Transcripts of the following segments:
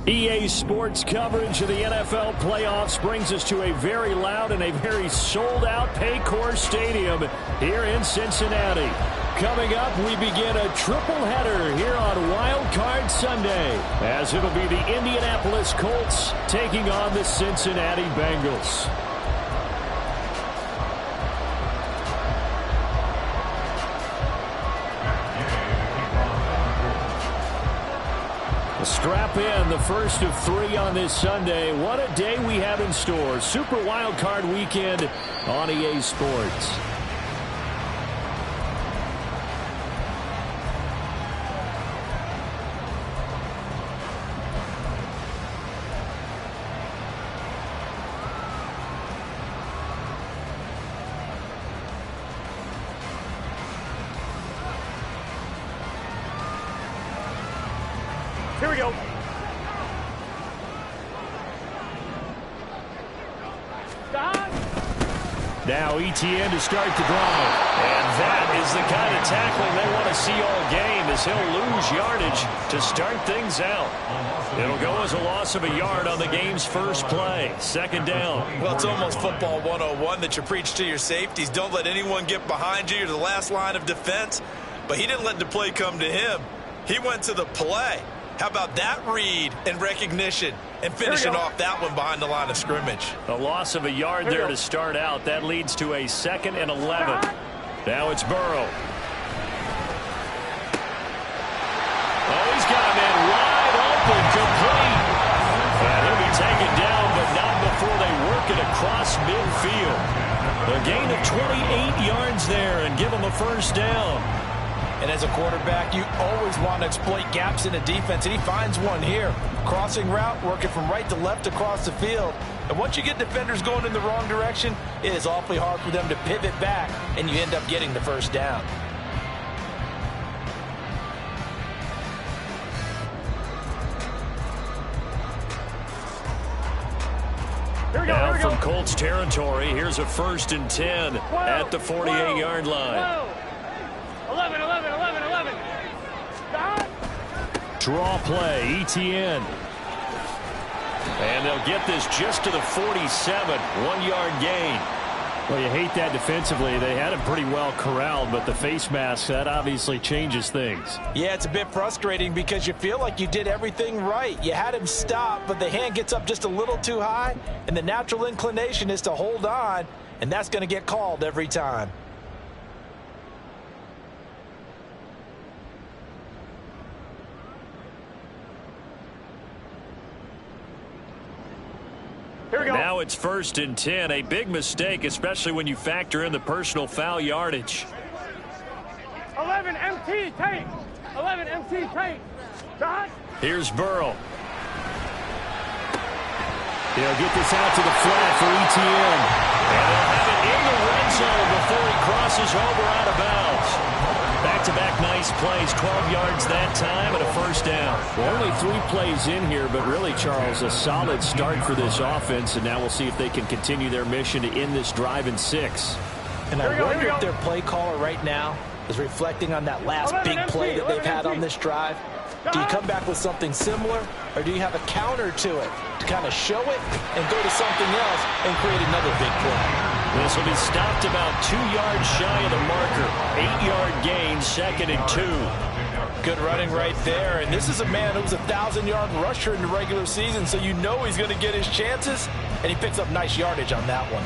EA Sports coverage of the NFL playoffs brings us to a very loud and a very sold-out Paycor Stadium here in Cincinnati. Coming up, we begin a triple header here on Wild Card Sunday, as it'll be the Indianapolis Colts taking on the Cincinnati Bengals. Strap in, the first of 3 on this Sunday. What a day we have in store. Super Wild Card Weekend on EA Sports. Here we go. Now ETN to start the drive. And that is the kind of tackling they want to see all game, as he'll lose yardage to start things out. It'll go as a loss of a yard on the game's first play. Second down. Well, it's almost football 101 that you preach to your safeties. Don't let anyone get behind you. You're the last line of defense. But he didn't let the play come to him. He went to the play. How about that read and recognition and finishing off that one behind the line of scrimmage? A loss of a yard there to start out. That leads to a 2nd and 11. Now it's Burrow. Oh, he's got a man wide open, complete. And he'll be taken down, but not before they work it across midfield. A gain of 28 yards there and give him a first down. And as a quarterback, you always want to exploit gaps in the defense, and he finds one here. Crossing route, working from right to left across the field. And once you get defenders going in the wrong direction, it is awfully hard for them to pivot back, and you end up getting the first down. Now from Colts territory, here's a 1st and 10 at the 48-yard line. 11. Draw play, ETN. And they'll get this just to the 47, 1-yard gain. Well, you hate that defensively. They had him pretty well corralled, but the face mask, that obviously changes things. Yeah, it's a bit frustrating because you feel like you did everything right. You had him stop, but the hand gets up just a little too high, and the natural inclination is to hold on, and that's going to get called every time. Now it's 1st and 10, a big mistake, especially when you factor in the personal foul yardage. 11 MT tape. 11 MT tape. Dot. Here's Burrow. He'll get this out to the flat for ETN. And they'll have it in the red zone before he crosses over out of bounds. Back-to-back nice plays, 12 yards that time and a first down. Well, only 3 plays in here, but really, Charles, a solid start for this offense, and now we'll see if they can continue their mission to end this drive in 6. And I wonder if their play caller right now is reflecting on that last big play that they've had on this drive. Do you come back with something similar, or do you have a counter to it to kind of show it and go to something else and create another big play? This will be stopped about 2 yards shy of the marker. 8-yard gain, 2nd and 2. Good running right there. And this is a man who was a 1,000-yard rusher in the regular season, so you know he's going to get his chances, and he picks up nice yardage on that one.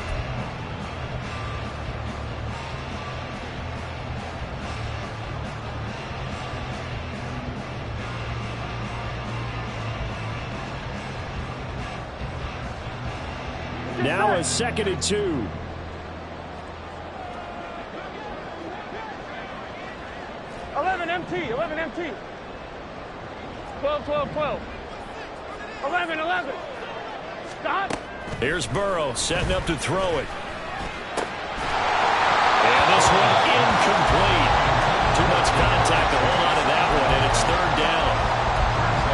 Now a 2nd and 2. 11 MT, 11 MT. 12, 12, 12. 11, 11. Stop. Here's Burrow setting up to throw it. And this one incomplete. Too much contact to hold on to that one, and it's third down.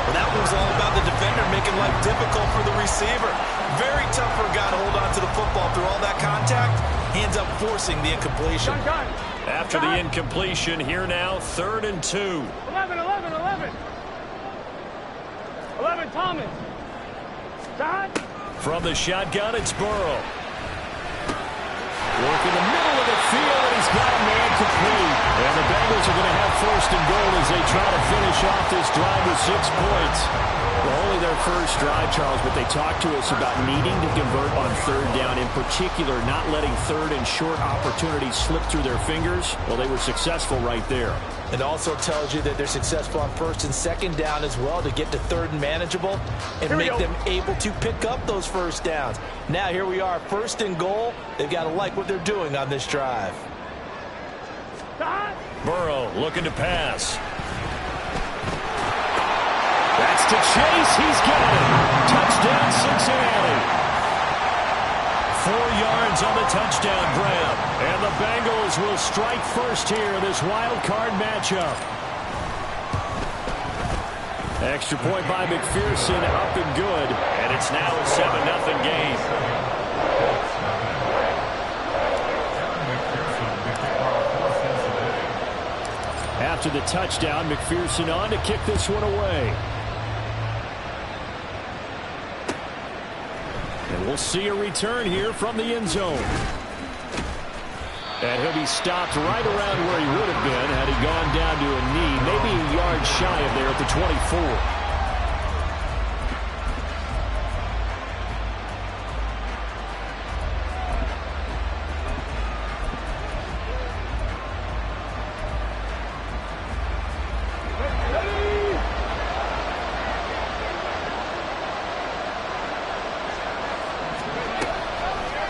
Well, that was all about the defender making life difficult for the receiver. Very tough for a guy to hold on to the football through all that contact. He ends up forcing the incompletion. Done. After the incompletion, here now, 3rd and 2. 11, 11, 11. 11, Thomas. Done. From the shotgun, it's Burrow. Work in the middle of the field, and he's got a man complete. And the Bengals are going to have 1st and goal as they try to finish off this drive with 6 points. Well, only their first drive, Charles, but they talked to us about needing to convert on 3rd down, in particular not letting 3rd and short opportunities slip through their fingers. Well, they were successful right there. It also tells you that they're successful on 1st and 2nd down as well to get to 3rd and manageable and make them able to pick up those 1st downs. Now here we are, 1st and goal. They've got to like what they're doing on this drive. Burrow looking to pass. That's to Chase. He's got it. Touchdown, Cincinnati. 4 yards on the touchdown grab. And the Bengals will strike first here in this wild card matchup. Extra point by McPherson, up and good. And it's now a 7-0 game. After the touchdown, McPherson on to kick this one away. And we'll see a return here from the end zone. And he'll be stopped right around where he would have been had he gone down to a knee, maybe a yard shy of there at the 24.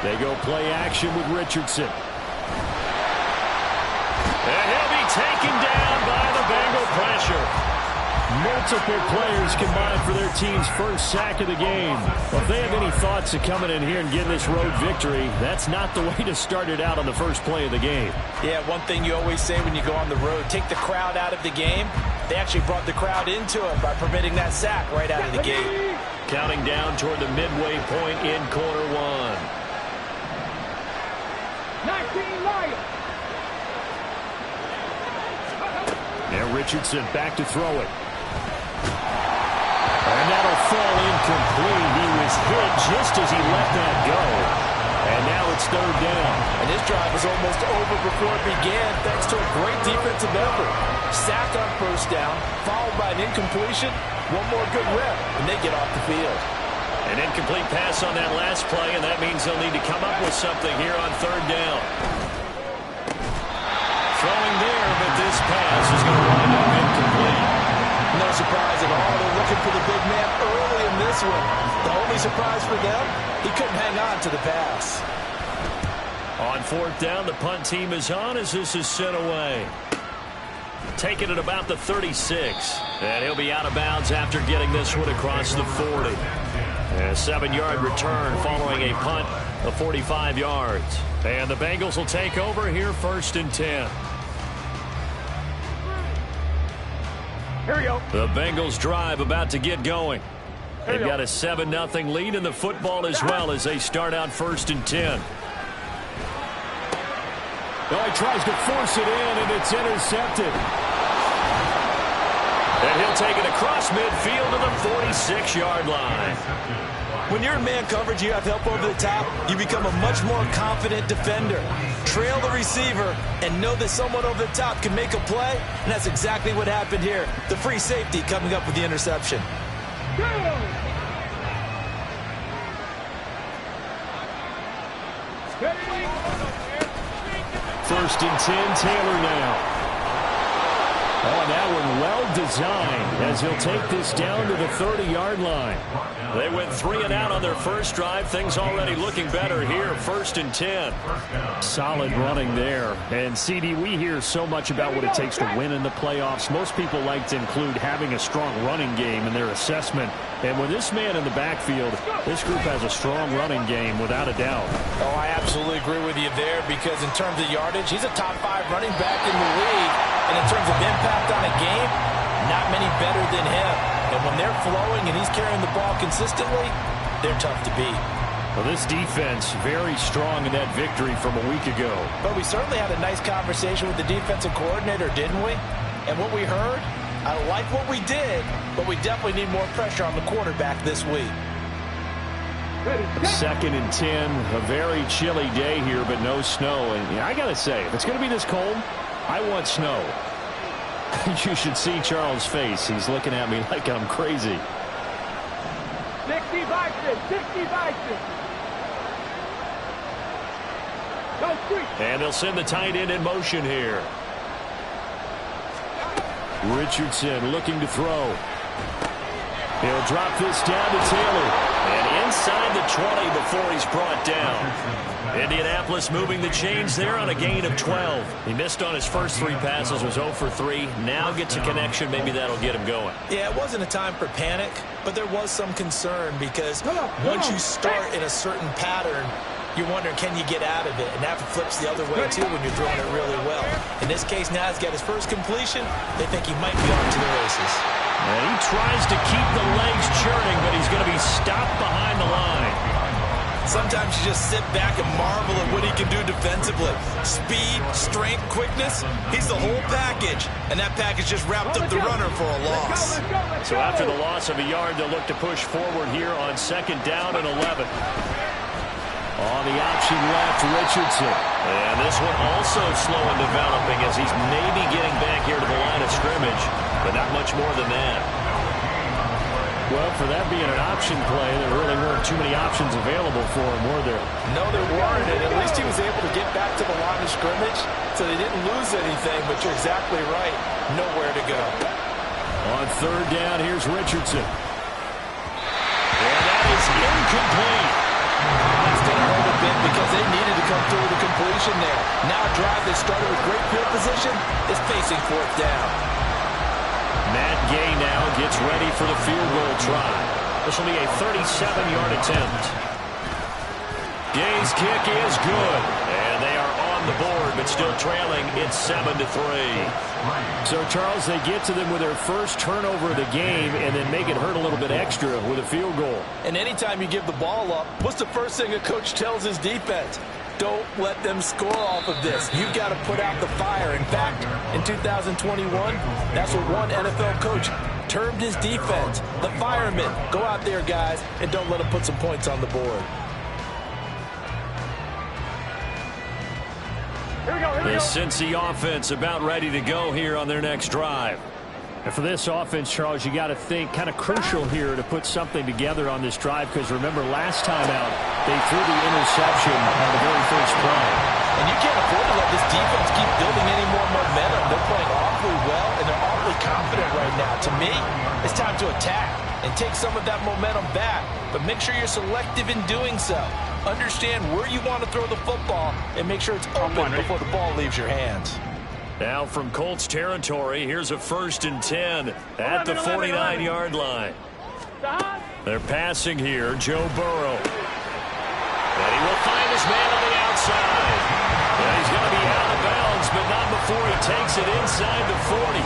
They go play action with Richardson. And he'll be taken down by the Bengal pressure. Multiple players combined for their team's first sack of the game. Well, if they have any thoughts of coming in here and getting this road victory, that's not the way to start it out on the first play of the game. Yeah, one thing you always say when you go on the road, take the crowd out of the game. They actually brought the crowd into it by permitting that sack right out of the gate. Counting down toward the midway point in quarter one. 19 Lions. And Richardson back to throw it. And that'll fall incomplete. He was hit just as he let that go. And now it's 3rd down. And this drive was almost over before it began thanks to a great defensive effort. Sack on 1st down, followed by an incompletion. One more good rep, and they get off the field. An incomplete pass on that last play, and that means they'll need to come up with something here on 3rd down. Throwing there, but this pass is going to wind up incomplete. No surprise at all. They're looking for the big man early in this one. The only surprise for them, he couldn't hang on to the pass. On 4th down, the punt team is on as this is sent away. Taking it about the 36. And he'll be out of bounds after getting this one across the 40. A 7-yard return following a punt of 45 yards. And the Bengals will take over here 1st and 10. Here we go. The Bengals drive about to get going. They've got a 7-0 lead in the football as well as they start out 1st and 10. Oh, he tries to force it in, and it's intercepted. And he'll take it across midfield to the 46-yard line. When you're in man coverage, you have help over the top, you become a much more confident defender. Trail the receiver and know that someone over the top can make a play, and that's exactly what happened here. The free safety coming up with the interception. First and 10, Taylor now. Oh, and that one well designed as he'll take this down to the 30-yard line. They went 3 and out on their first drive. Things already looking better here. 1st and 10. Solid running there. And, CD, we hear so much about what it takes to win in the playoffs. Most people like to include having a strong running game in their assessment. And with this man in the backfield, this group has a strong running game without a doubt. Oh, I absolutely agree with you there because in terms of yardage, he's a top 5 running back in the league. And in terms of impact on a game, not many better than him. And when they're flowing and he's carrying the ball consistently, they're tough to beat. Well, this defense very strong in that victory from a week ago. But we certainly had a nice conversation with the defensive coordinator, didn't we? And what we heard, I like what we did, but we definitely need more pressure on the quarterback this week. 2nd and 10, a very chilly day here, but no snow. And I got to say, if it's going to be this cold, I want snow. You should see Charles' face. He's looking at me like I'm crazy. 60 Bison, 60 Bison. Go street. And they'll send the tight end in motion here. Richardson looking to throw. He'll drop this down to Taylor. And inside the 20 before he's brought down. Indianapolis moving the chains there on a gain of 12. He missed on his first 3 passes, was 0 for 3. Now gets a connection. Maybe that'll get him going. Yeah, it wasn't a time for panic, but there was some concern because once you start in a certain pattern, you're wondering, can you get out of it? And that flips the other way, too, when you're throwing it really well. In this case, now he's got his first completion. They think he might be on to the races. And he tries to keep the legs churning, but he's going to be stopped behind the line. Sometimes you just sit back and marvel at what he can do defensively. Speed, strength, quickness, he's the whole package. And that package just wrapped up the runner for a loss. So after the loss of a yard, they'll look to push forward here on 2nd down and 11. On the option left, Richardson. And this one also slow in developing as he's maybe getting back here to the line of scrimmage, but not much more than that. Well, for that being an option play, there really weren't too many options available for him, were there? No, there weren't, and at least he was able to get back to the line of scrimmage, so they didn't lose anything, but you're exactly right. Nowhere to go. On 3rd down, here's Richardson. And that is incomplete. That's going to hurt a bit because they needed to come through with a completion there. Now a drive that started with great field position is facing 4th down. Matt Gay now gets ready for the field goal try. This will be a 37-yard attempt. Gay's kick is good. And they are on the board, but still trailing. It's 7-3. So, Charles, they get to them with their first turnover of the game and then make it hurt a little bit extra with a field goal. And anytime you give the ball up, what's the first thing a coach tells his defense? Don't let them score off of this. You've got to put out the fire. In fact, in 2021, that's what one NFL coach termed his defense. The firemen. Go out there, guys, and don't let them put some points on the board. The Cincy offense about ready to go here on their next drive. And for this offense, Charles, you got to think kind of crucial here to put something together on this drive because remember last time out they threw the interception on the very first play. And you can't afford to let this defense keep building any more momentum. They're playing awfully well and they're awfully confident right now. To me, it's time to attack and take some of that momentum back. But make sure you're selective in doing so. Understand where you want to throw the football and make sure it's open before the ball leaves your hands. Now from Colts territory, here's a 1st and 10 at the 49-yard line. They're passing here, Joe Burrow. And he will find his man on the outside. And he's going to be out of bounds, but not before he takes it inside the 40.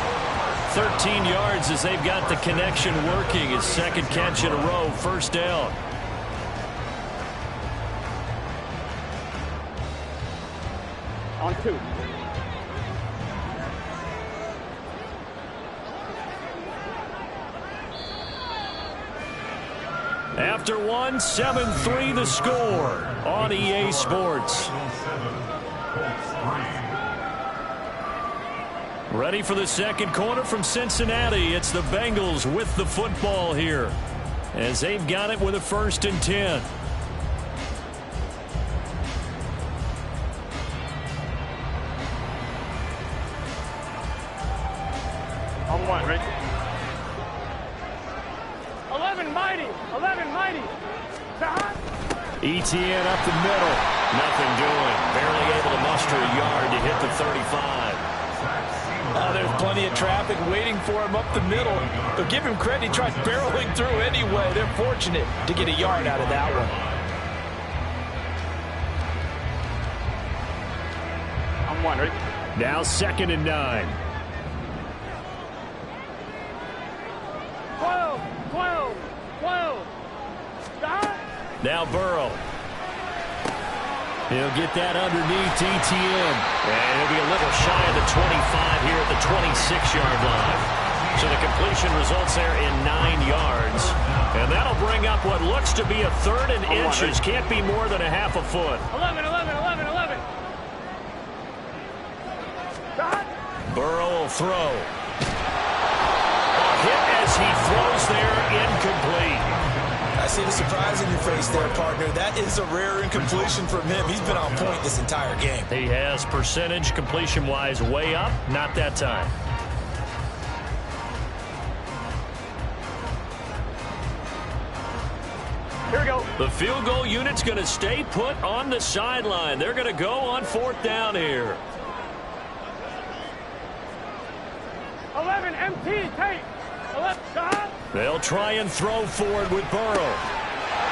13 yards as they've got the connection working. His 2nd catch in a row, 1st down. On 2. After 1, 7-3 the score on EA Sports. Ready for the 2nd quarter from Cincinnati. It's the Bengals with the football here as they've got it with a 1st and 10. On one, ready? 11 mighty. 11 mighty. Stop. ETN up the middle. Nothing doing. Barely able to muster a yard to hit the 35. There's plenty of traffic waiting for him up the middle. But give him credit, he tried barreling through anyway. They're fortunate to get a yard out of that one. On one, ready? Now 2nd and 9. 12. 12. 12. Stop. Now Burrow. He'll get that underneath ETN. And he'll be a little shy of the 25 here at the 26-yard line. So the completion results there in 9 yards. And that'll bring up what looks to be a 3rd and inches. Can't be more than a half a foot. 11, 11, 11, 11. Stop. Burrow will throw. A hit as he throws there, incomplete. I see the surprise in your face there, partner. That is a rare incompletion from him. He's been on point this entire game. He has percentage completion-wise way up. Not that time. Here we go. The field goal unit's going to stay put on the sideline. They're going to go on 4th down here. 11 MT. Take. 11. Stop. They'll try and throw forward with Burrow.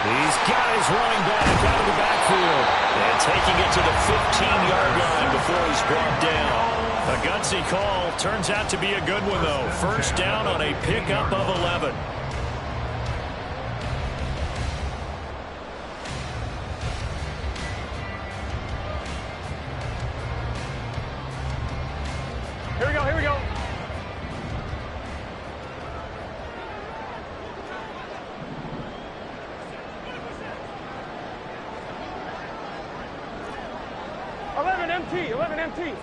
He's got his running back out of the backfield. And taking it to the 15-yard line before he's brought down. A gutsy call. Turns out to be a good one, though. 1st down on a pickup of 11. Here we go. Here we go. MT, 11 MT.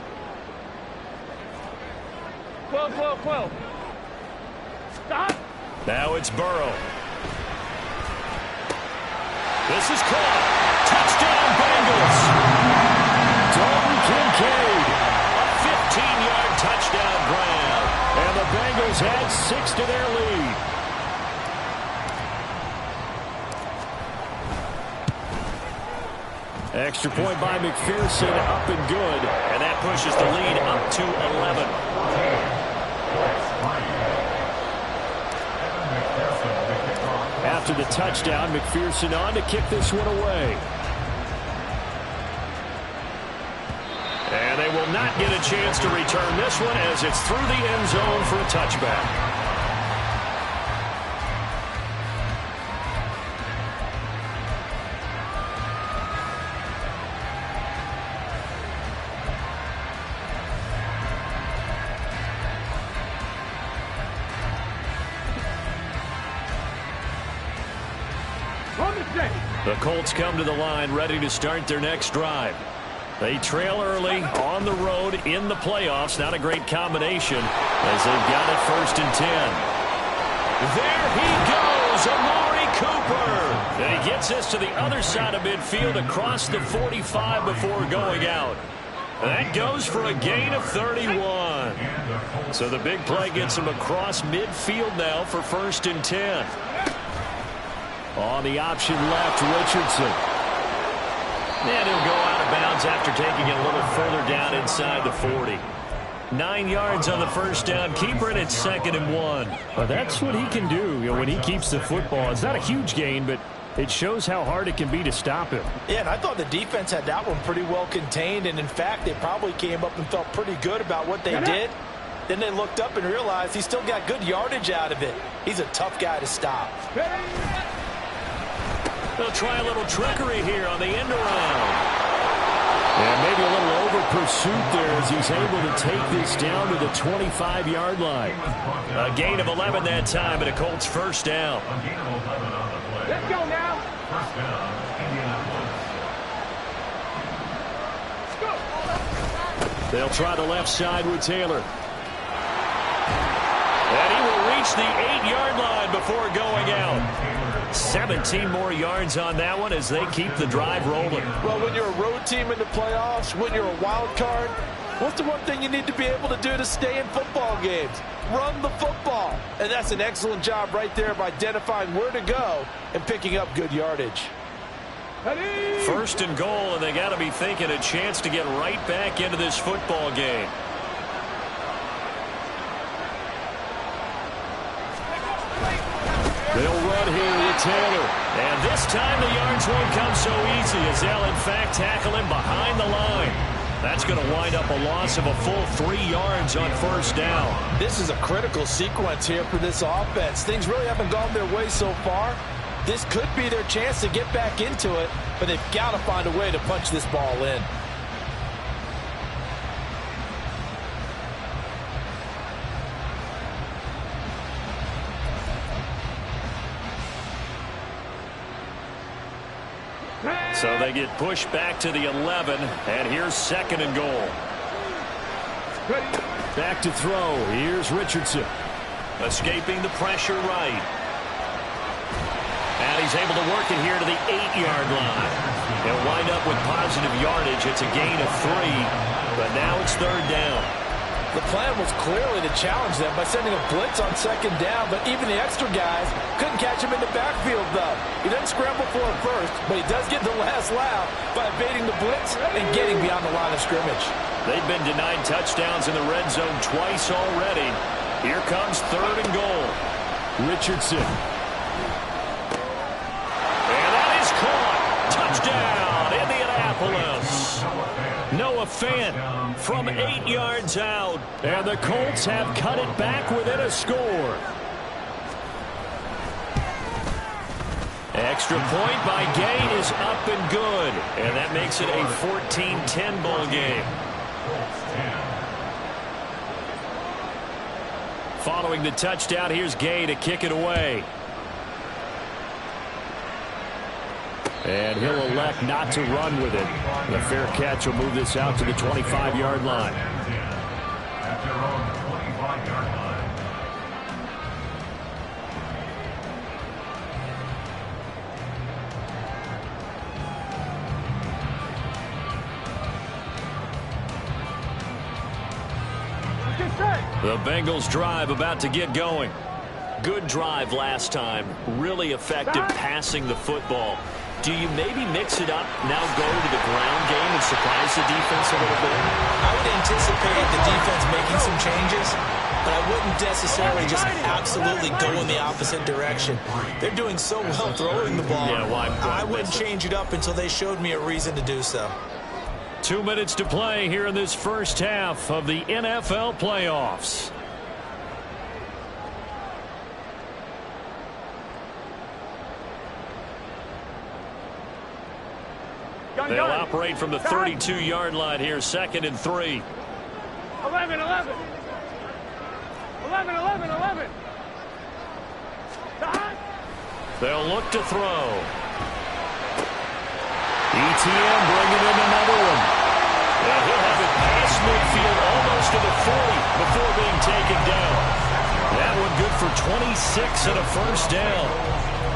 12, 12, 12. Stop. Now it's Burrow. This is caught. Touchdown Bengals. Dalton Kincaid. A 15-yard touchdown grab. And the Bengals add 6 to their lead. Extra point by McPherson, up and good. And that pushes the lead up to 11. After the touchdown, McPherson on to kick this one away. And they will not get a chance to return this one as it's through the end zone for a touchback. The Colts come to the line ready to start their next drive. They trail early on the road in the playoffs. Not a great combination as they've got it 1st and 10. There he goes, Amari Cooper. And he gets us to the other side of midfield across the 45 before going out. That goes for a gain of 31. So the big play gets him across midfield now for 1st and 10. On the option left, Richardson. And he'll go out of bounds after taking it a little further down inside the 40. 9 yards on the 1st down. Keeper, and it's 2nd and 1. Well, that's what he can do, when he keeps the football. It's not a huge gain, but it shows how hard it can be to stop him. Yeah, and I thought the defense had that one pretty well contained. And, in fact, they probably came up and felt pretty good about what they did. Then they looked up and realized he still got good yardage out of it. He's a tough guy to stop. They'll try a little trickery here on the end around. And maybe a little over pursuit there as he's able to take this down to the 25-yard line. A gain of 11 that time and a Colts 1st down. Let's go now. They'll try the left side with Taylor. And he will reach the 8-yard line before going out. 17 more yards on that one as they keep the drive rolling. Well, when you're a road team in the playoffs, when you're a wild card, What's the one thing you need to be able to do to stay in football games? Run the football. And that's an excellent job right there of identifying where to go and picking up good yardage. First and goal, and they got to be thinking a chance to get right back into this football game. They'll run here with Taylor. And this time the yards won't come so easy as they'll, in fact, tackle him behind the line. That's going to wind up a loss of a full 3 yards on first down. This is a critical sequence here for this offense. Things really haven't gone their way so far. This could be their chance to get back into it, but they've got to find a way to punch this ball in. So they get pushed back to the 11, and here's second and goal. Back to throw. Here's Richardson. Escaping the pressure right. And he's able to work it here to the 8-yard line. He'll wind up with positive yardage. It's a gain of 3, but now it's third down. The plan was clearly to challenge them by sending a blitz on second down, but even the extra guys couldn't catch him in the backfield, though. He doesn't scramble for it first, but he does get the last laugh by evading the blitz and getting beyond the line of scrimmage. They've been denied touchdowns in the red zone twice already. Here comes third and goal. Richardson. And that is caught. Touchdown, Indianapolis. Noah Fant from 8 yards out. And the Colts have cut it back within a score. Extra point by Gain is up and good. And that makes it a 14-10 ball game. Following the touchdown, here's Gay to kick it away. And he'll elect not to run with it. The fair catch will move this out to the 25-yard line. At their own 25-yard line. The Bengals drive about to get going. Good drive last time. Really effective passing the football. Do you maybe mix it up, now go to the ground game and surprise the defense a little bit? I would anticipate the defense making some changes, but I wouldn't necessarily just absolutely go in the opposite direction. They're doing so well throwing the ball. Yeah, why I wouldn't change it up until they showed me a reason to do so. 2 minutes to play here in this first half of the NFL playoffs. They'll operate from the 32-yard line here, 2nd and 3. 11, 11. 11, 11, 11. They'll look to throw. ETN bringing in another one. And he'll have it past midfield almost to the 40 before being taken down. That one good for 26 and a first down.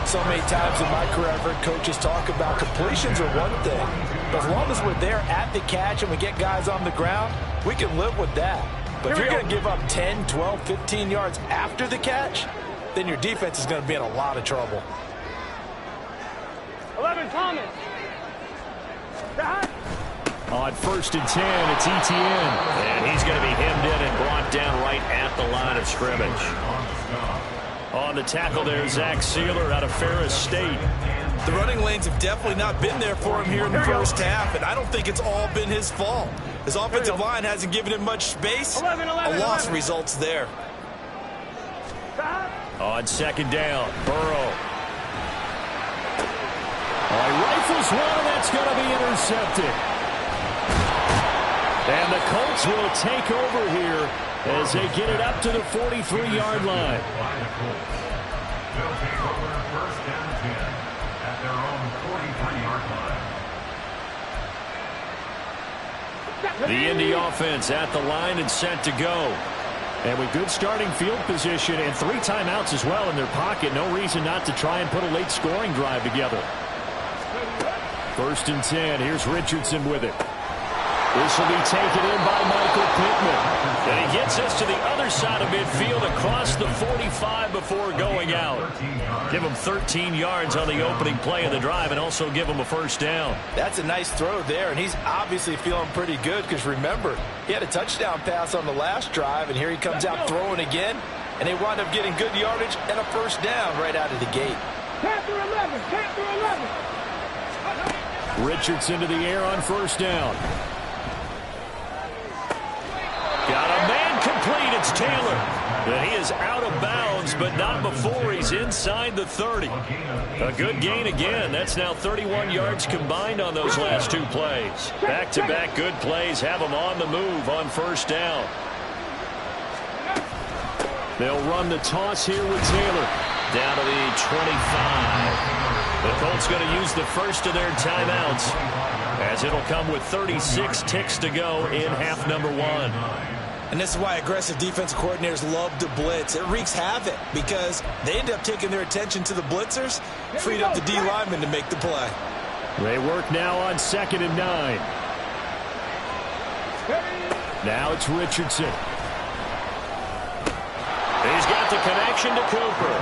So many times in my career, I've heard coaches talk about completions are one thing. But as long as we're there at the catch and we get guys on the ground, we can live with that. But if you're going to give up 10, 12, 15 yards after the catch, then your defense is going to be in a lot of trouble. 11, Thomas. On 1st and 10, it's ETN. And he's going to be hemmed in and brought down right at the line of scrimmage. On the tackle there, Zach Sealer out of Ferris State. The running lanes have definitely not been there for him here in the first half, and I don't think it's all been his fault. His offensive line hasn't given him much space. 11, a loss results there. On 2nd down, Burrow. Rifles one, and that's going to be intercepted. And the Colts will take over here as they get it up to the 43-yard line. They'll take over 1st and 10 at their own 43-yard line. The Indy offense at the line and set to go. And with good starting field position and 3 timeouts as well in their pocket, no reason not to try and put a late scoring drive together. 1st and 10. Here's Richardson with it. This will be taken in by Michael Pittman. And he gets us to the other side of midfield across the 45 before going out. Give him 13 yards on the opening play of the drive and also give him a first down. That's a nice throw there, and he's obviously feeling pretty good because, remember, he had a touchdown pass on the last drive, and here he comes out throwing again, and they wound up getting good yardage and a first down right out of the gate. Panther 11, Panther 11. Richardson to the air on first down. Got a man complete. It's Taylor. And he is out of bounds, but not before he's inside the 30. A good gain again. That's now 31 yards combined on those last two plays. Back-to-back good plays have him on the move on first down. They'll run the toss here with Taylor. Down to the 25. The Colts going to use the first of their timeouts, as it'll come with 36 ticks to go in half number one. And this is why aggressive defensive coordinators love to blitz. It wreaks havoc because they end up taking their attention to the blitzers, freed up the D linemen to make the play. They work now on 2nd and 9. Now it's Richardson. He's got the connection to Cooper.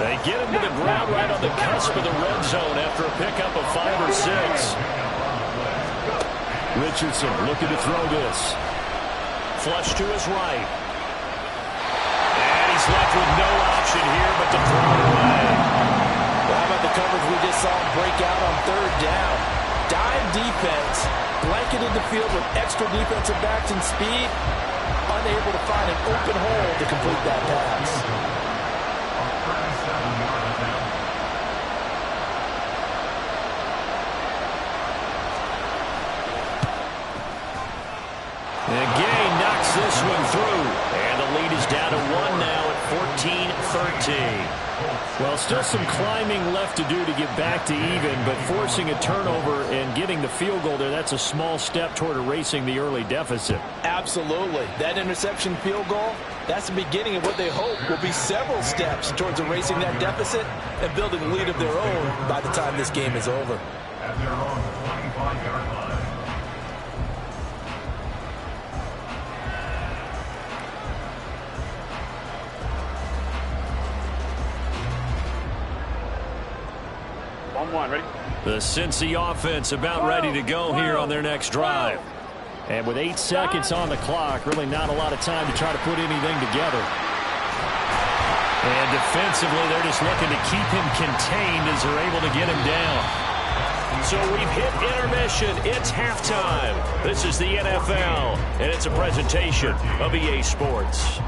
They get him to the ground right on the cusp of the red zone after a pickup of 5 or 6. Richardson looking to throw this. Flush to his right. And he's left with no option here but to throw it away. Well, how about the coverage we just saw him break out on third down? Dime defense, blanketed the field with extra defensive backs and speed, unable to find an open hole to complete that pass. And Gay knocks this one through. And the lead is down to 1 now at 14-13. Well, still some climbing left to do to get back to even, but forcing a turnover and getting the field goal there, that's a small step toward erasing the early deficit. Absolutely. That interception field goal, that's the beginning of what they hope will be several steps towards erasing that deficit and building a lead of their own by the time this game is over. At their own 25-yard line. Ready? The Cincy offense about ready to go here on their next drive. And with 8 seconds on the clock, really not a lot of time to try to put anything together. And defensively, they're just looking to keep him contained as they're able to get him down. So we've hit intermission. It's halftime. This is the NFL, and it's a presentation of EA Sports.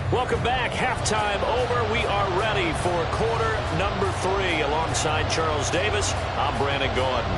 Welcome back. Halftime over. We are ready for quarter number 3. Alongside Charles Davis, I'm Brandon Gordon.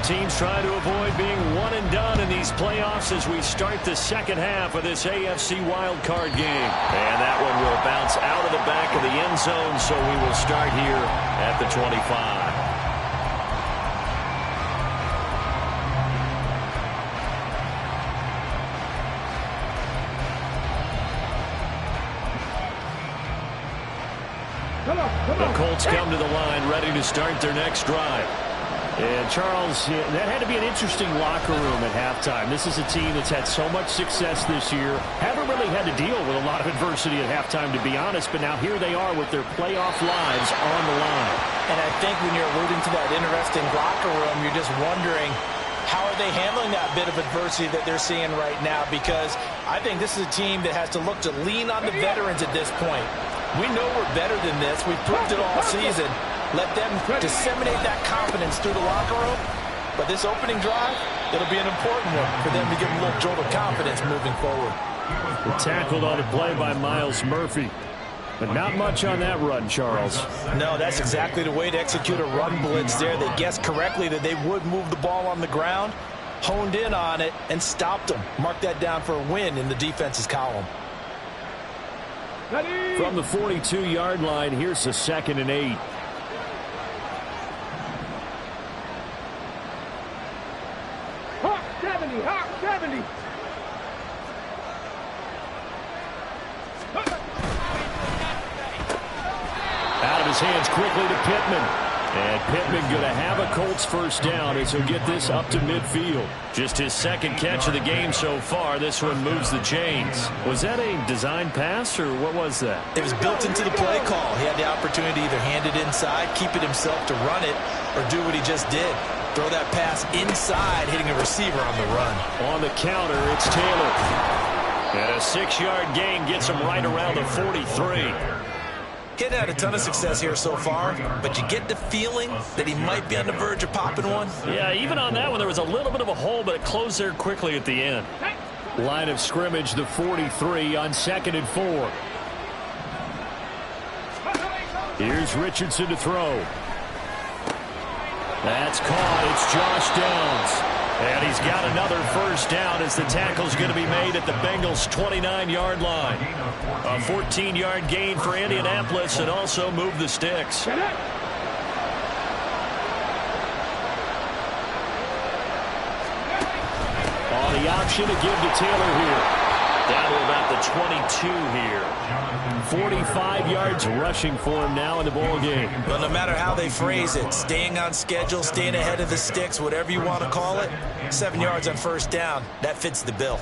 Teams trying to avoid being one and done in these playoffs as we start the second half of this AFC wildcard game. And that one will bounce out of the back of the end zone, so we will start here at the 25. The Colts come to the line ready to start their next drive. And, Charles, that had to be an interesting locker room at halftime. This is a team that's had so much success this year. Haven't really had to deal with a lot of adversity at halftime, to be honest. But now here they are with their playoff lives on the line. And I think when you're alluding to that interesting locker room, you're just wondering, how are they handling that bit of adversity that they're seeing right now? Because I think this is a team that has to look to lean on the veterans at this point. We know we're better than this. We've proved it all season. Let them disseminate that confidence through the locker room. But this opening drive, it'll be an important one for them to give them a little jolt of confidence moving forward. Tackled on the play by Myles Murphy. But not much on that run, Charles. No, that's exactly the way to execute a run blitz there. They guessed correctly that they would move the ball on the ground, honed in on it, and stopped them. Mark that down for a win in the defense's column. From the 42-yard line, here's the 2nd and 8. Hawk 70, Hawk 70. Out of his hands quickly to Pittman. And Pittman going to have a Colts first down as he'll get this up to midfield. Just his 2nd catch of the game so far. This one moves the chains. Was that a design pass, or what was that? It was built into the play call. He had the opportunity to either hand it inside, keep it himself to run it, or do what he just did. Throw that pass inside, hitting a receiver on the run. On the counter, it's Taylor. And a 6-yard gain gets him right around the 43. He hadn't had a ton of success here so far, but you get the feeling that he might be on the verge of popping one. Yeah, even on that one, there was a little bit of a hole, but it closed there quickly at the end. Line of scrimmage, the 43 on 2nd and 4. Here's Richardson to throw. That's caught. It's Josh Downs. And he's got another first down as the tackle's going to be made at the Bengals' 29-yard line. A 14-yard gain for Indianapolis and also move the sticks. On the option to give to Taylor here. Down to about the 22 here. 45 yards rushing for him now in the ball game. Well, no matter how they phrase it, staying on schedule, staying ahead of the sticks, whatever you want to call it, 7 yards on first down, that fits the bill.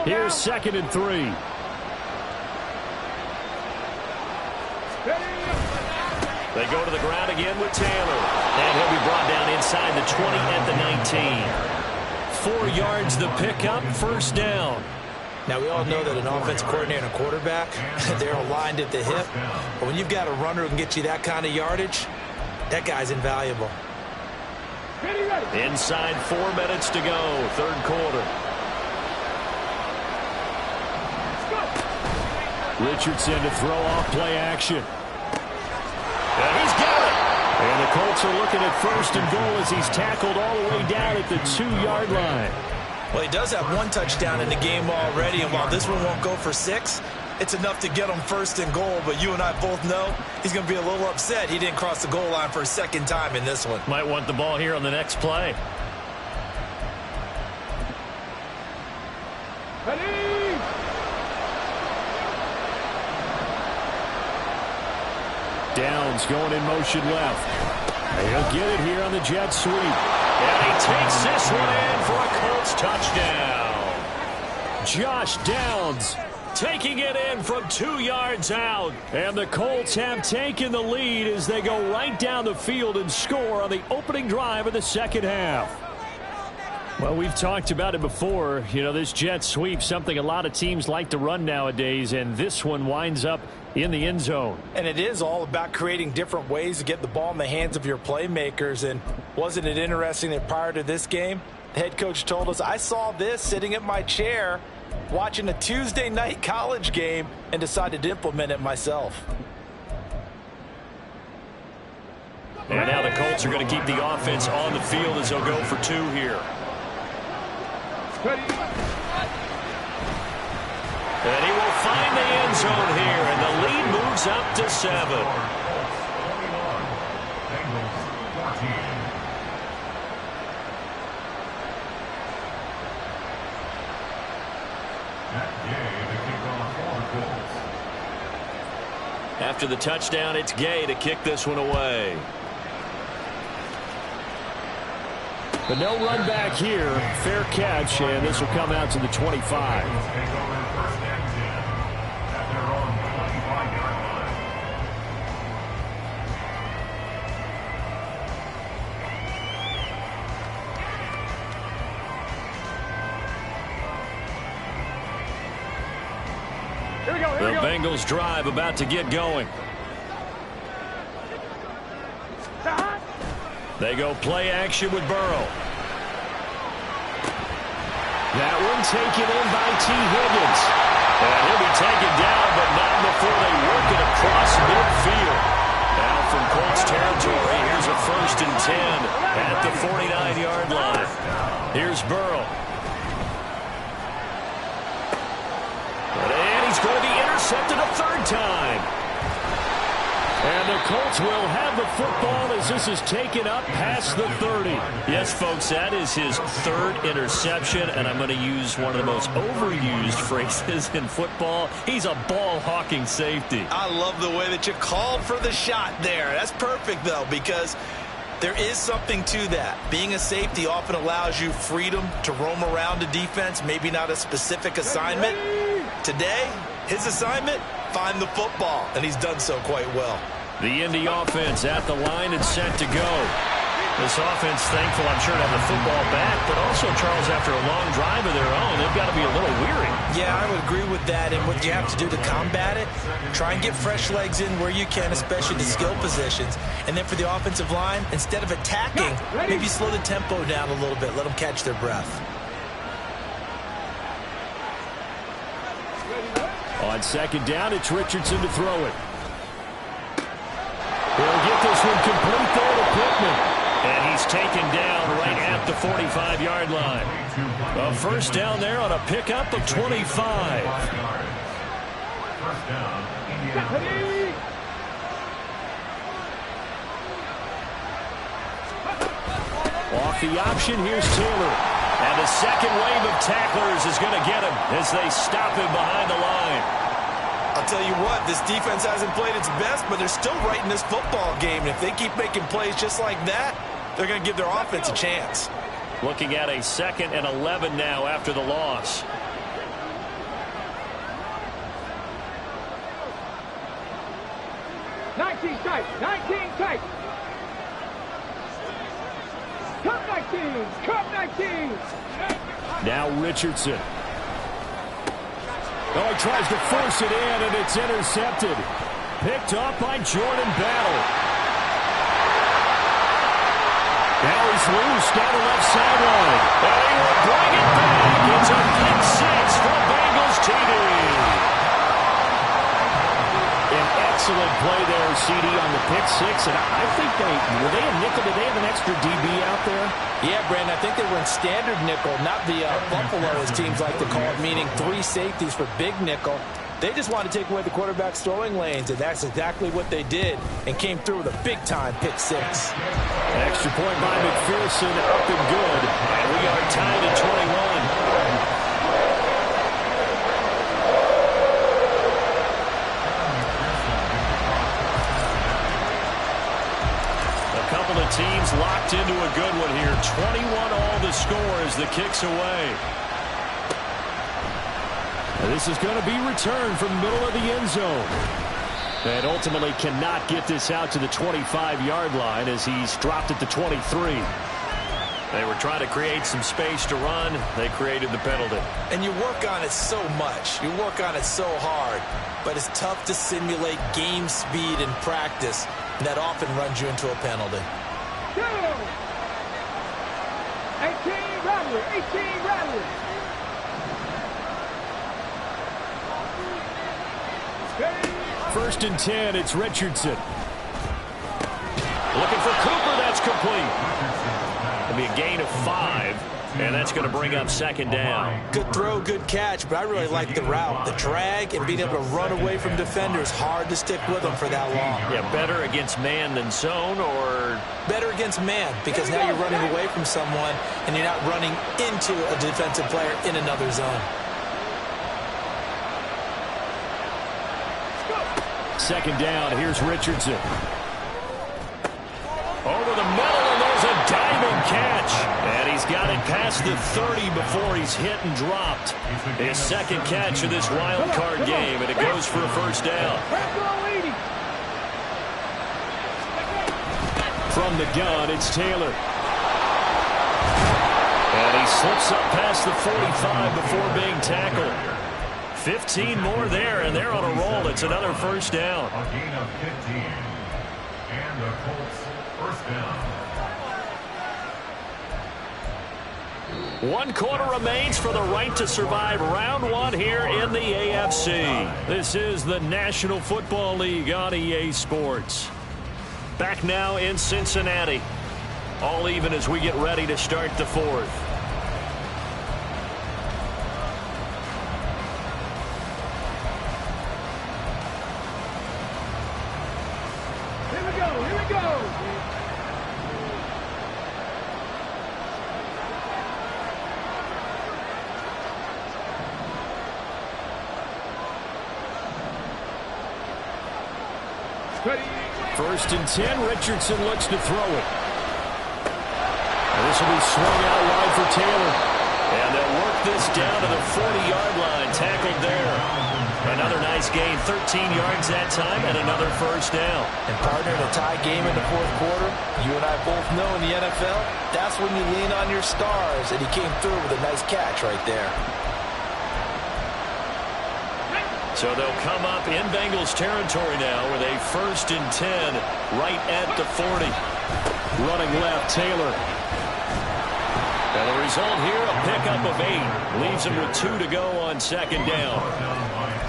Here's 2nd and 3. They go to the ground again with Taylor. And he'll be brought down inside the 20 at the 19. 4 yards the pickup, first down. Now, we all know that an offensive coordinator and a quarterback, they're aligned at the hip. But when you've got a runner who can get you that kind of yardage, that guy's invaluable. Inside 4 minutes to go, 3rd quarter. Richardson to throw off play action. And he's got it. And the Colts are looking at 1st and goal as he's tackled all the way down at the 2-yard line. Well, he does have 1 touchdown in the game already, and while this one won't go for 6, it's enough to get him 1st and goal. But you and I both know he's going to be a little upset he didn't cross the goal line for a 2nd time in this one. Might want the ball here on the next play. Downs going in motion left. He'll get it here on the jet sweep. And he takes this one in for a Colts touchdown. Josh Downs taking it in from 2 yards out. And the Colts have taken the lead as they go right down the field and score on the opening drive of the 2nd half. Well, we've talked about it before. You know, this jet sweep, something a lot of teams like to run nowadays, and this one winds up in the end zone. And it is all about creating different ways to get the ball in the hands of your playmakers. And wasn't it interesting that prior to this game, the head coach told us, I saw this sitting at my chair watching a Tuesday night college game and decided to implement it myself. And now the Colts are going to keep the offense on the field as they'll go for 2 here. And he will find the end zone here, and the lead moves up to 7. After the touchdown, it's Gay to kick this one away. But no run back here. Fair catch, and this will come out to the 25. The Bengals drive about to get going. They go play action with Burrow. That one taken in by T. Higgins. And he'll be taken down, but not before they work it across midfield. Now from Colts territory, here's a 1st and 10 at the 49-yard line. Here's Burrow. And he's going to be intercepted a 3rd time. And the Colts will have the football as this is taken up past the 30. Yes, folks, that is his 3rd interception, and I'm going to use one of the most overused phrases in football. He's a ball-hawking safety. I love the way that you called for the shot there. That's perfect, though, because there is something to that. Being a safety often allows you freedom to roam around a defense, maybe not a specific assignment. Today, his assignment, find the football, and he's done so quite well. The Indy offense at the line and set to go. This offense thankful, I'm sure, to have the football back, but also, Charles, after a long drive of their own, they've got to be a little weary. Yeah, I would agree with that, and what you have to do to combat it, try and get fresh legs in where you can, especially the skill positions. And then for the offensive line, instead of attacking, maybe slow the tempo down a little bit, let them catch their breath. On 2nd down, it's Richardson to throw it. He'll get this one complete there to Pittman. And he's taken down right at the 45-yard line. A 1st down there on a pickup of 25. 1st down, Indianapolis. Off the option, here's Taylor. And the 2nd wave of tacklers is going to get him as they stop him behind the line. I'll tell you what, this defense hasn't played its best, but they're still right in this football game. And if they keep making plays just like that, they're going to give their offense a chance. Looking at a 2nd and 11 now after the loss. Nineteen tight. Cup 19. Now Richardson. Oh, he tries to force it in, and it's intercepted. Picked off by Jordan Battle. Now he's loose down the left sideline. And he will bring it back. It's a pick 6 for Bengals TD. An excellent play there, CD, on the pick 6. And I think were they a nickel? Did they have an extra DB out there? Yeah, Brandon, I think they were in standard nickel, not the Buffalo, as teams like to call it, meaning 3 safeties for big nickel. They just wanted to take away the quarterback's throwing lanes, and that's exactly what they did, and came through with a big-time pick 6. Extra point by McPherson, up and good. And we are tied at 21. Teams locked into a good one here. 21 all the score as the kick's away. This is going to be returned from the middle of the end zone. And ultimately cannot get this out to the 25-yard line as he's dropped at the 23. They were trying to create some space to run. They created the penalty. And you work on it so much. You work on it so hard. But it's tough to simulate game speed in practice. And that often runs you into a penalty. 18 Rattler. 18 Rattler. First and 10, it's Richardson. Looking for Cooper, that's complete. It'll be a gain of 5, and that's going to bring up 2nd down. Good throw, good catch, but I really like the route. The drag and being able to run away from defenders, hard to stick with them for that long. Yeah, better against man than zone, or? Better against man, because now you're running away from someone, and you're not running into a defensive player in another zone. 2nd down, here's Richardson. Over the middle, and there's a diving catch. And he's got it past the 30 before he's hit and dropped. His 2nd catch of this wild card game, and it goes for a 1st down. From the gun, it's Taylor. And he slips up past the 45 before being tackled. 15 more there, and they're on a roll. It's another first down. A gain of 15. And the Colts first down. 1 quarter remains for the right to survive round 1 here in the AFC. This is the National Football League on EA Sports. Back now in Cincinnati. All even as we get ready to start the 4th. Here we go, here we go. Ready. 1st and 10. Richardson looks to throw it. And this will be swung out wide for Taylor. And they'll work this down to the 40-yard line. Tackled there. Another nice gain. 13 yards that time and another first down. And partner, in a tie game in the 4th quarter, you and I both know in the NFL, that's when you lean on your stars. And he came through with a nice catch right there. So they'll come up in Bengals territory now with a 1st and 10 right at the 40. Running left, Taylor. And the result here, a pickup of 8. Leaves him with 2 to go on 2nd down.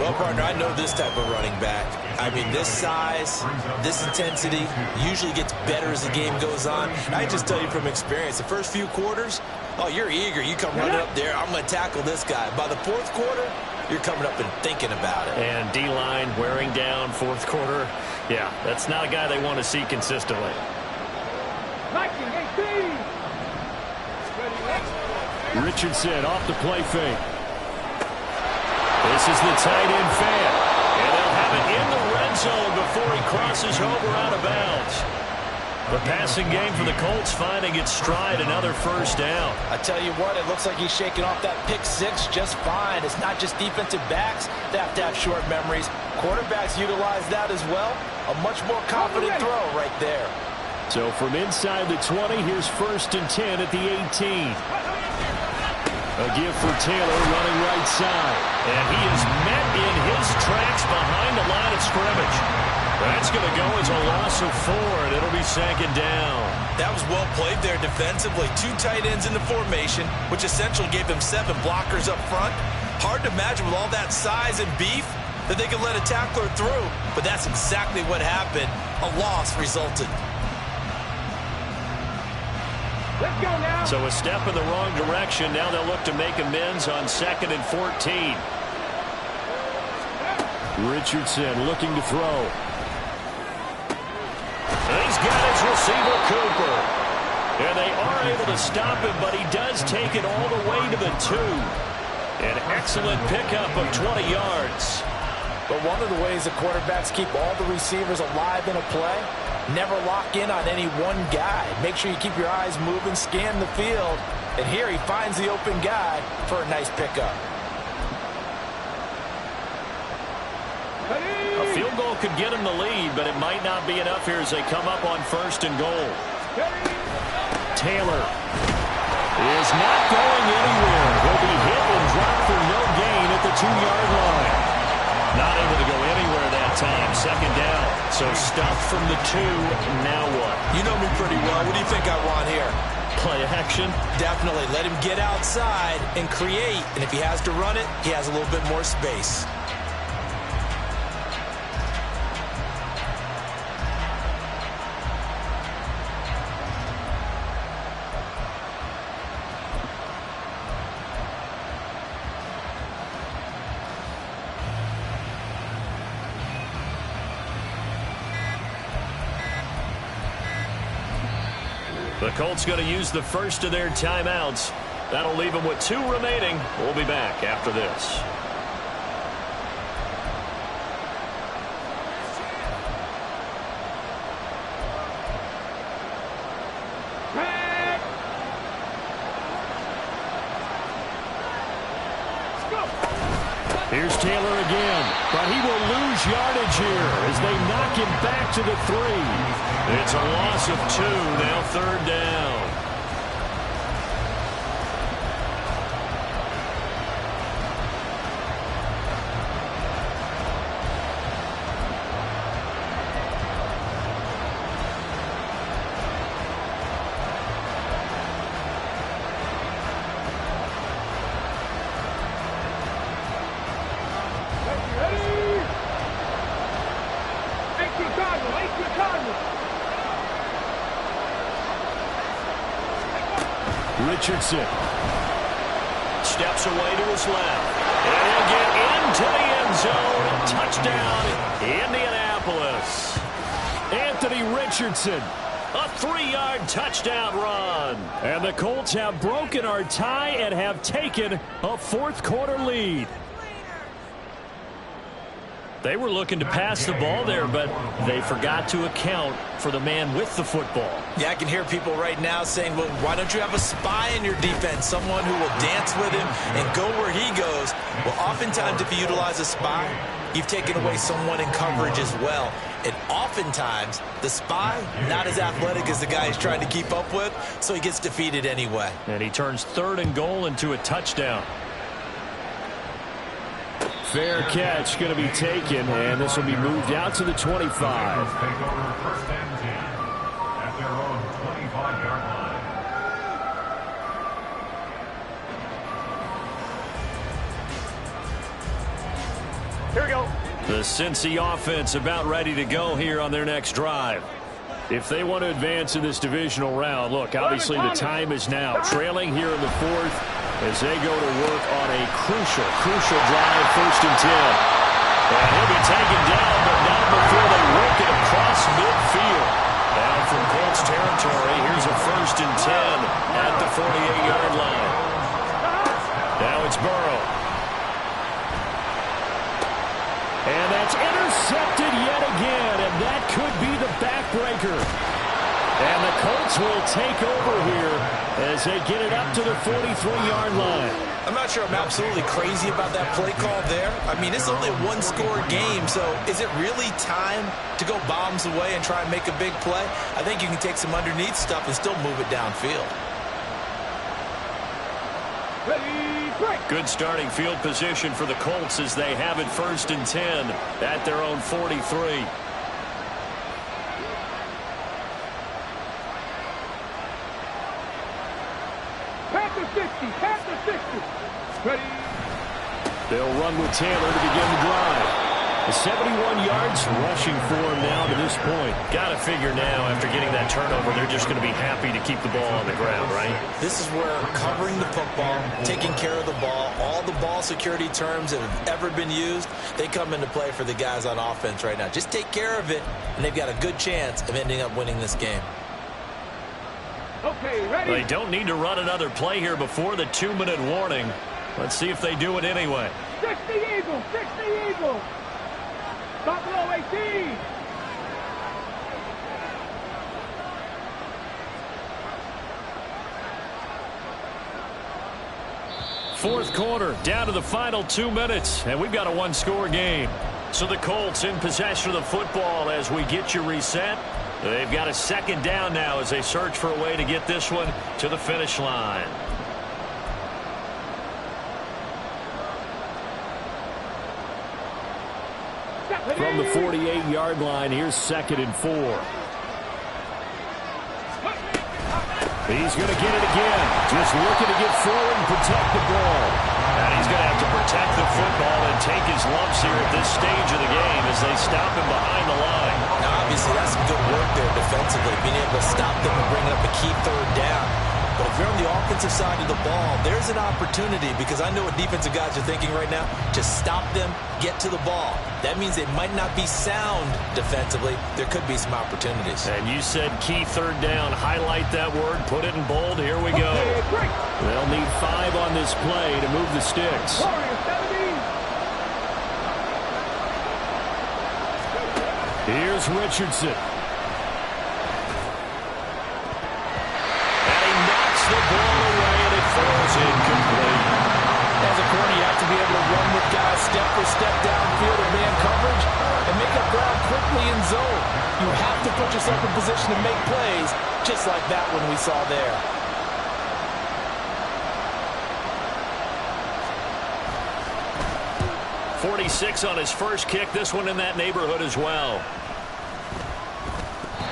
Well, partner, I know this type of running back. I mean, this size, this intensity usually gets better as the game goes on. I just tell you from experience, the first few quarters, oh, you're eager. You come running up there, I'm going to tackle this guy. By the 4th quarter, you're coming up and thinking about it. And D-line wearing down 4th quarter. Yeah, that's not a guy they want to see consistently. 19-18. Richardson off the play fake. This is the tight end fan. And they'll have it in the red zone before he crosses over out of bounds. The passing game for the Colts finding its stride, another first down. I tell you what, it looks like he's shaking off that pick 6 just fine. It's not just defensive backs that have to have short memories. Quarterbacks utilize that as well. A much more confident throw right there. So from inside the 20, here's 1st and 10 at the 18. A give for Taylor running right side. And he is met in his tracks behind the line of scrimmage. That's going to go as a loss of 4, and it'll be 2nd down. That was well played there defensively. 2 tight ends in the formation, which essentially gave them 7 blockers up front. Hard to imagine with all that size and beef that they could let a tackler through, but that's exactly what happened. A loss resulted. Let's go now. So a step in the wrong direction. Now they'll look to make amends on 2nd and 14. Richardson looking to throw. And he's got his receiver, Cooper. And they are able to stop him, but he does take it all the way to the 2. An excellent pickup of 20 yards. But one of the ways the quarterbacks keep all the receivers alive in a play, never lock in on any one guy. Make sure you keep your eyes moving, scan the field. And here he finds the open guy for a nice pickup. A field goal could get him the lead, but it might not be enough here as they come up on 1st and goal. Taylor is not going anywhere. Will be hit and dropped for no gain at the 2-yard line. Not able to go anywhere that time. 2nd down. So stopped from the 2. Now what? You know me pretty well. What do you think I want here? Play action? Definitely. Let him get outside and create. And if he has to run it, he has a little bit more space. The Colts going to use the first of their timeouts. That'll leave them with 2 remaining. We'll be back after this. Here's Taylor again, but he will lose yardage here as they knock him back to the 3. It's a loss of 2, now 3rd down. Richardson steps away to his left. And he'll get into the end zone. Touchdown, Indianapolis. Anthony Richardson, a 3-yard touchdown run. And the Colts have broken our tie and have taken a fourth-quarter lead. They were looking to pass the ball there, but they forgot to account for the man with the football. Yeah, I can hear people right now saying, well, why don't you have a spy in your defense, someone who will dance with him and go where he goes? Well, oftentimes if you utilize a spy, you've taken away someone in coverage as well. And oftentimes, the spy, not as athletic as the guy he's trying to keep up with, so he gets defeated anyway. And he turns 3rd and goal into a touchdown. Fair catch going to be taken, and this will be moved out to the 25. Take over 1st and 10 at their own 25-yard line. Here we go. The Cincy offense about ready to go here on their next drive. If they want to advance in this divisional round, look, obviously the time is now. Trailing here in the 4th as they go to work on a crucial drive, 1st and 10. And he'll be taken down, but not before they work it across midfield. Down from Colts territory, here's a 1st and 10 at the 48-yard line. Now it's Burrow. And that's intercepted yet again, and that could be the backbreaker. And the Colts will take over here as they get it up to the 43-yard line. I'm not sure I'm absolutely crazy about that play call there. I mean, it's only a one-score game, so is it really time to go bombs away and try and make a big play? I think you can take some underneath stuff and still move it downfield. Ready, break. Good starting field position for the Colts as they have it 1st and 10 at their own 43. Pass the 60. Ready. They'll run with Taylor to begin the drive. 71 yards rushing for him now to this point. Got to figure now after getting that turnover, they're just going to be happy to keep the ball on the ground, right? This is where covering the football, taking care of the ball, all the ball security terms that have ever been used, they come into play for the guys on offense right now. Just take care of it, and they've got a good chance of ending up winning this game. Okay, ready. They don't need to run another play here before the 2-minute warning. Let's see if they do it anyway. 60 Eagles, 60 Eagles. Stop below 18. Fourth quarter, down to the final 2 minutes, and we've got a one-score game. So the Colts in possession of the football as we get you reset. They've got a 2nd down now as they search for a way to get this one to the finish line. From the 48-yard line, here's 2nd and 4. He's going to get it again. Just looking to get forward and protect the ball. And he's going to have to protect the football and take his lumps here at this stage of the game as they stop him behind the line. Now, obviously, that's some good work there defensively, being able to stop them and bring up a key 3rd down. But if you're on the offensive side of the ball, there's an opportunity because I know what defensive guys are thinking right now. Just stop them, get to the ball. That means they might not be sound defensively. There could be some opportunities. And you said key 3rd down. Highlight that word. Put it in bold. Here we go. Okay, break. They'll need 5 on this play to move the sticks. Warriors, 70. Here's Richardson. The ball away, and it falls incomplete. As a corner, you have to be able to run with guys step for step downfield in man coverage and make up ground quickly in zone. You have to put yourself in position to make plays, just like that one we saw there. .46 on his first kick. This one in that neighborhood as well.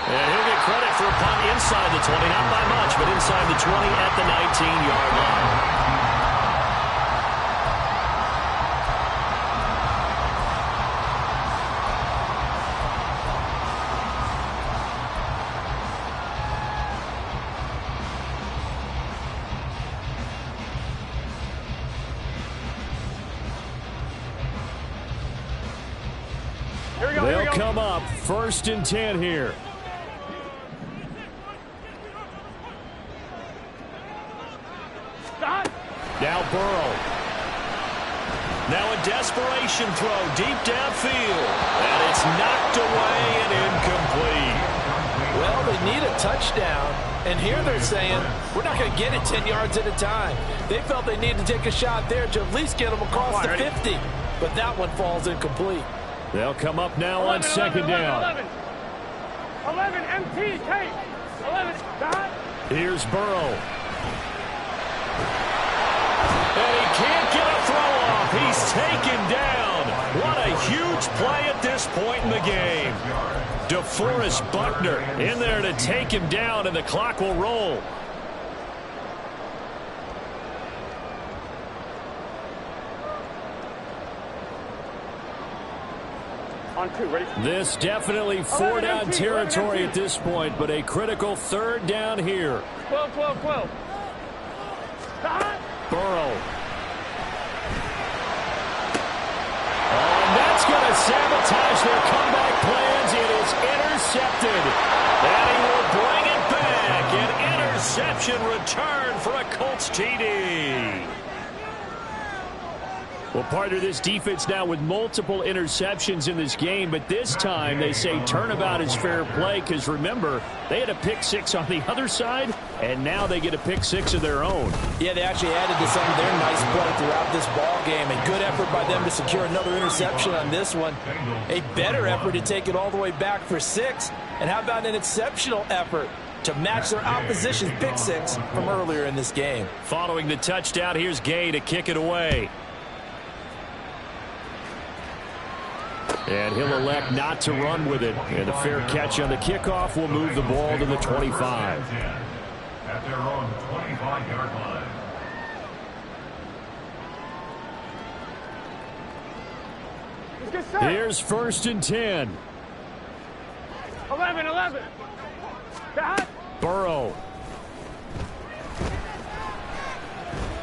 And he'll get credit for a punt inside the 20. Not by much, but inside the 20 at the 19-yard line. come up 1st and 10 here. Now Burrow. Now a desperation throw deep downfield. And it's knocked away and incomplete. Well, they need a touchdown. And here they're saying, we're not going to get it 10 yards at a time. They felt they needed to take a shot there to at least get them across the 50. But that one falls incomplete. They'll come up now on 2nd down. 11, MT, take. 11, dot. Here's Burrow. And he can't get a throw off. He's taken down. What a huge play at this point in the game. DeForest Buckner in there to take him down, and the clock will roll. On 2, ready? This definitely 4-down territory at this point, but a critical 3rd down here. 12, 12, 12. Dot. Burrow. Oh, and that's going to sabotage their comeback plans. It is intercepted. And he will bring it back. An interception return for a Colts TD. Well, partner, this defense now with multiple interceptions in this game, but this time they say turnabout is fair play because, remember, they had a pick 6 on the other side, and now they get a pick 6 of their own. Yeah, they actually added to some of their nice play throughout this ball game. A good effort by them to secure another interception on this one. A better effort to take it all the way back for 6. And how about an exceptional effort to match their opposition's pick 6 from earlier in this game? Following the touchdown, here's Gay to kick it away. And he'll elect not to run with it. And a fair catch on the kickoff will move the ball to the 25. At their own 25-yard line. Here's 1st and 10. 11, 11. Dot. Burrow.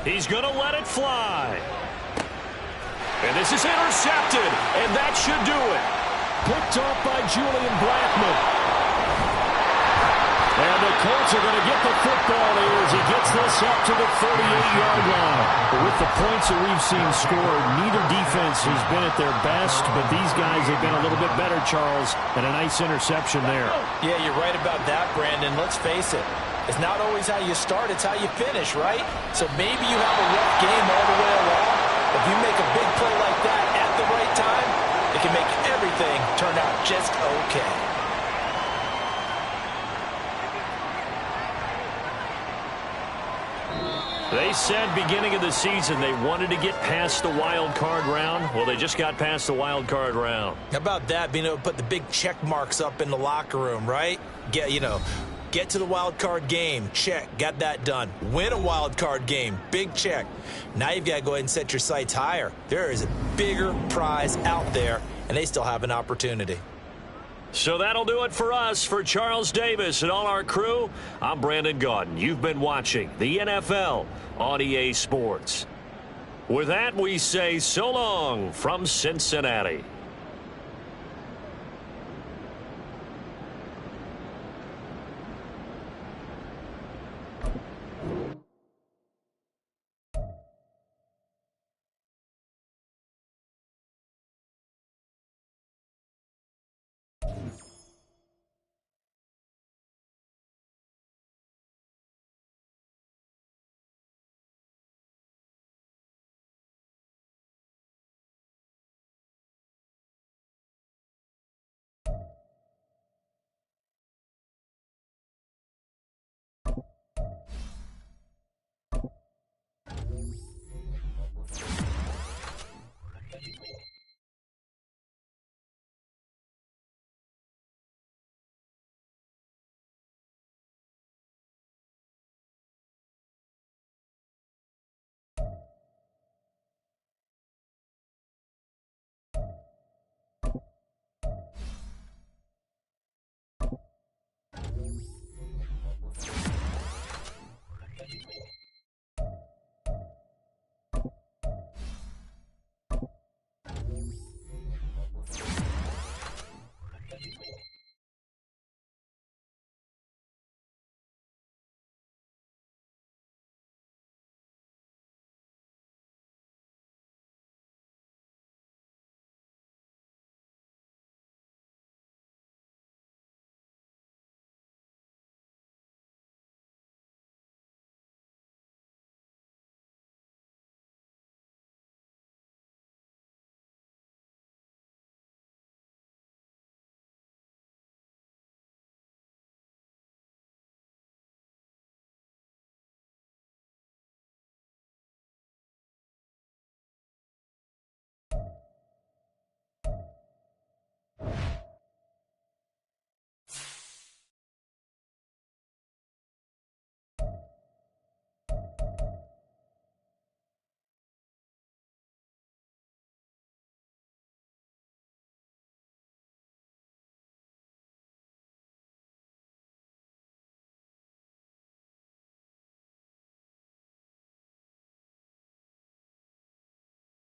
He's going to let it fly. And this is intercepted, and that should do it. Picked off by Julian Blackmon. And the Colts are going to get the football here as he gets this up to the 38-yard line. But with the points that we've seen scored, neither defense has been at their best, but these guys have been a little bit better, Charles, and a nice interception there. Yeah, you're right about that, Brandon. Let's face it. It's not always how you start, it's how you finish, right? So maybe you have a rough game all the way along. If you make a big play like that at the right time, it can make everything turn out just okay. They said beginning of the season they wanted to get past the wild card round. Well, they just got past the wild card round. How about that, being able to put the big check marks up in the locker room, right? Get to the wild card game, check, got that done. Win a wild card game, big check. Now you've got to go ahead and set your sights higher. There is a bigger prize out there, and they still have an opportunity. So that'll do it for us. For Charles Davis and all our crew, I'm Brandon Gaudin. You've been watching the NFL on EA Sports. With that, we say so long from Cincinnati.